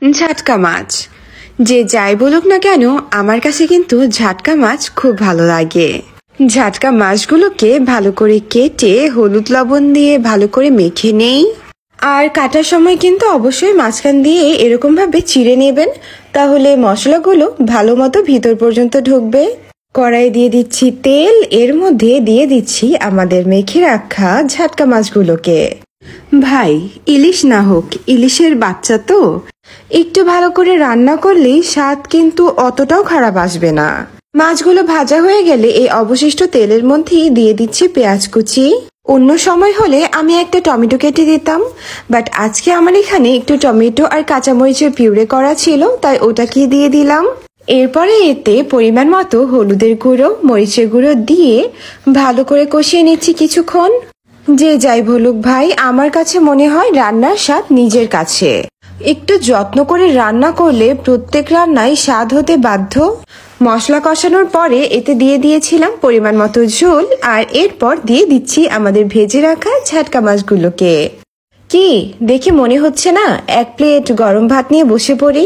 ঝাটকা মাছ। যে যাই বলুক না কেন, আমার কাছে কিন্তু ঝাটকা মাছ খুব ভালো লাগে। ঝাটকা মাছগুলোকে ভালো করে কেটে হলুদ লবণ দিয়ে ভালো করে মেখে নেই। আর কাটার সময় কিন্তু অবশ্যই মাঝখান দিয়ে এরকম ভাবে চিড়ে নেবেন, তাহলে মশলাগুলো ভালো মতো ভিতর পর্যন্ত ঢুকবে। কড়াই দিয়ে দিচ্ছি তেল, এর মধ্যে দিয়ে দিচ্ছি আমাদের মেখে রাখা ঝাটকা মাছগুলোকে। ভাই, ইলিশ না হোক, ইলিশের বাচ্চা তো একটু ভালো করে রান্না করলেই স্বাদ কিন্তু অতটাও খারাপ আসবে না। মাছগুলো ভাজা হয়ে গেলে এই অবশিষ্ট তেলের মধ্যেই দিয়ে দিচ্ছি পেঁয়াজ কুচি। অন্য সময় হলে আমি একটা টমেটো কেটে দিতাম, বাট আজকে আমার এখানে একটু টমেটো আর কাঁচামরিচের পিউরে করা ছিল, তাই ওটাকে দিয়ে দিলাম। এরপরে এতে পরিমাণ মতো হলুদের গুঁড়ো, মরিচের গুঁড়ো দিয়ে ভালো করে কষিয়ে নিচ্ছি কিছুক্ষণ। যে যাই বলুক ভাই, আমার কাছে মনে হয় রান্নার স্বাদ নিজের কাছে। একটু যত্ন করে রান্না করলে প্রত্যেক রান্নায় স্বাদ হতে বাধ্য। মশলা কষানোর পরে এতে দিয়ে দিয়েছিলাম পরিমাণ মতো ঝোল, আর এরপর দিয়ে দিচ্ছি আমাদের ভেজে রাখা ঝাটকা মাছগুলোকে। কি দেখে মনে হচ্ছে না এক প্লেট গরম ভাত নিয়ে বসে পড়ি?